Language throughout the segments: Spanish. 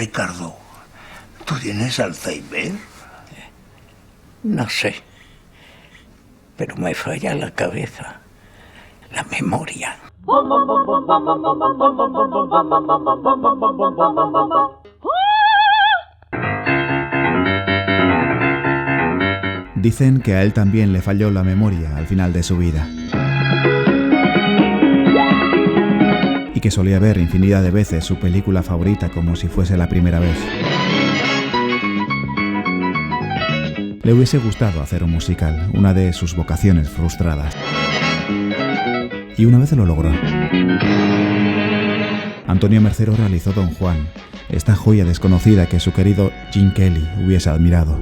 Ricardo, ¿tú tienes Alzheimer? No sé, pero me falla la cabeza, la memoria. Dicen que a él también le falló la memoria al final de su vida. Y que solía ver infinidad de veces su película favorita como si fuese la primera vez. Le hubiese gustado hacer un musical, una de sus vocaciones frustradas. Y una vez lo logró. Antonio Mercero realizó Don Juan, esta joya desconocida que su querido Gene Kelly hubiese admirado.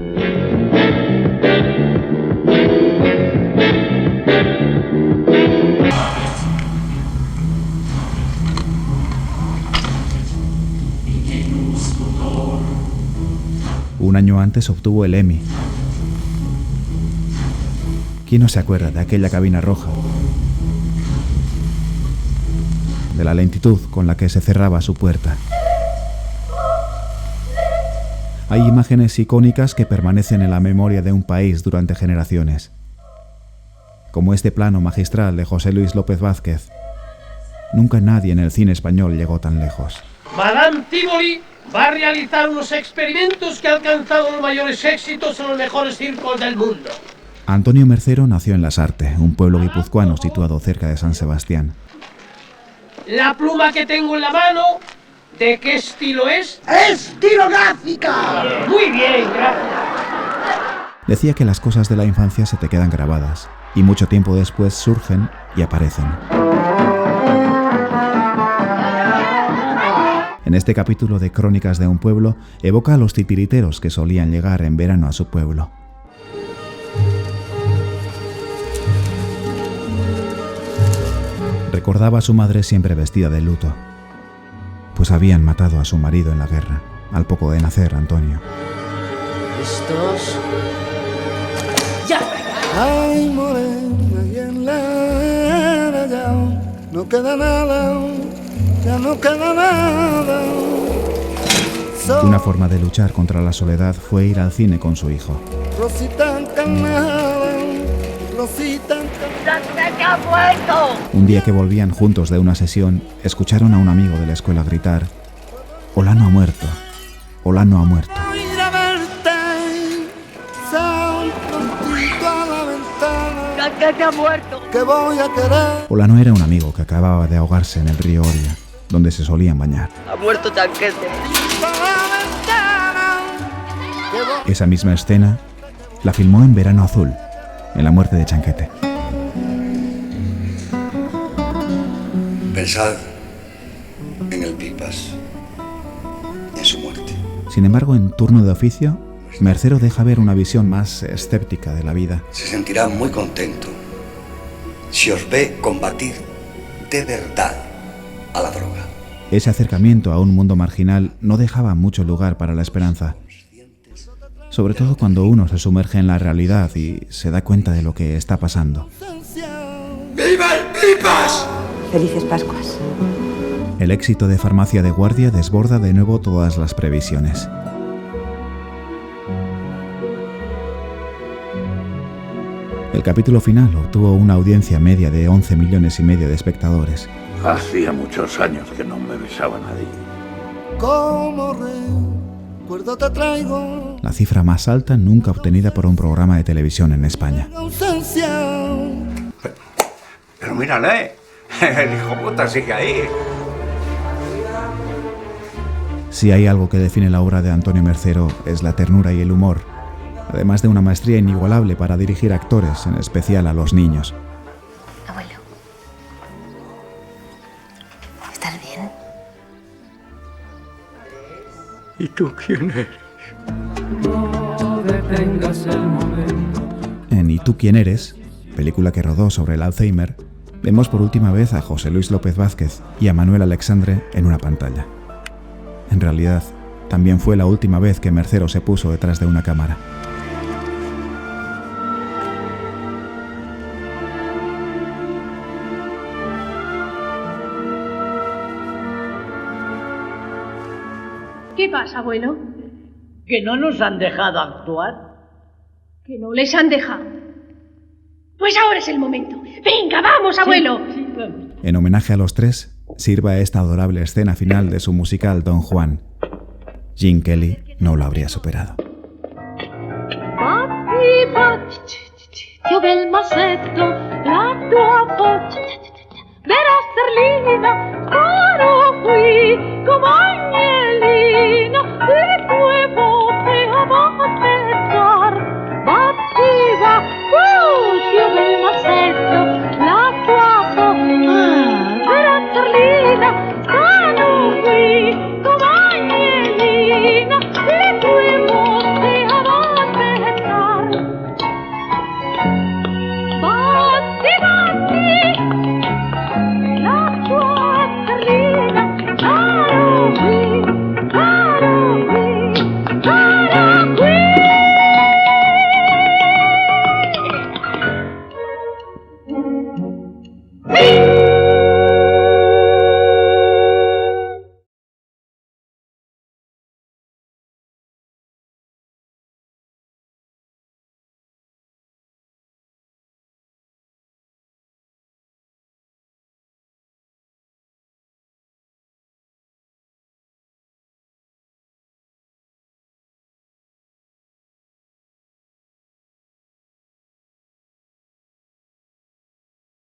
Un año antes obtuvo el Emmy. ¿Quién no se acuerda de aquella cabina roja? De la lentitud con la que se cerraba su puerta. Hay imágenes icónicas que permanecen en la memoria de un país durante generaciones. Como este plano magistral de José Luis López Vázquez. Nunca nadie en el cine español llegó tan lejos. Madame Tivoli va a realizar unos experimentos que han alcanzado los mayores éxitos en los mejores circos del mundo. Antonio Mercero nació en Lasarte, un pueblo guipuzcoano situado cerca de San Sebastián. La pluma que tengo en la mano, ¿de qué estilo es? ¡Estilográfica! Muy bien, gracias. Decía que las cosas de la infancia se te quedan grabadas y mucho tiempo después surgen y aparecen. En este capítulo de Crónicas de un pueblo evoca a los titiriteros que solían llegar en verano a su pueblo. Recordaba a su madre siempre vestida de luto, pues habían matado a su marido en la guerra, al poco de nacer Antonio. ¿Listos? ¡Ya! Ay, morena, y en la era ya no queda nada, ya no queda nada. Una forma de luchar contra la soledad fue ir al cine con su hijo. Rosita encarnada, Rosita encarnada. Un día que volvían juntos de una sesión, escucharon a un amigo de la escuela gritar: «Olano ha muerto, Olano ha muerto». Voy a ir a verte, sal prontito a la ventana. ¡Chanquete ha muerto! Que voy a querer. Olano era un amigo que acababa de ahogarse en el río Oria, donde se solían bañar. ¡Ha muerto Chanquete! Esa misma escena la filmó en Verano Azul, en la muerte de Chanquete. Pensad en el Pipas, en su muerte. Sin embargo, en Turno de oficio, Mercero deja ver una visión más escéptica de la vida. Se sentirá muy contento si os ve combatir de verdad a la droga. Ese acercamiento a un mundo marginal no dejaba mucho lugar para la esperanza. Sobre todo cuando uno se sumerge en la realidad y se da cuenta de lo que está pasando. ¡Viva el Pipas! ¡Felices Pascuas! El éxito de Farmacia de Guardia desborda de nuevo todas las previsiones. El capítulo final obtuvo una audiencia media de 11,5 millones de espectadores. Hacía muchos años que no me besaba nadie. Como recuerdo te traigo. La cifra más alta nunca obtenida por un programa de televisión en España. Pero mírale, el hijo puta sigue ahí. Si hay algo que define la obra de Antonio Mercero es la ternura y el humor, además de una maestría inigualable para dirigir actores, en especial a los niños. Abuelo, ¿estás bien? ¿Y tú quién eres? En ¿Y tú quién eres?, película que rodó sobre el Alzheimer, vemos por última vez a José Luis López Vázquez y a Manuel Alexandre en una pantalla. En realidad, también fue la última vez que Mercero se puso detrás de una cámara. ¿Qué pasa, abuelo? ¿Que no nos han dejado actuar? Que no les han dejado. Pues ahora es el momento. ¡Venga, vamos, abuelo! Sí, vamos. En homenaje a los tres, sirva esta adorable escena final de su musical Don Juan. Gene Kelly no lo habría superado. Batti, batti, zio bel masetto, la tua voce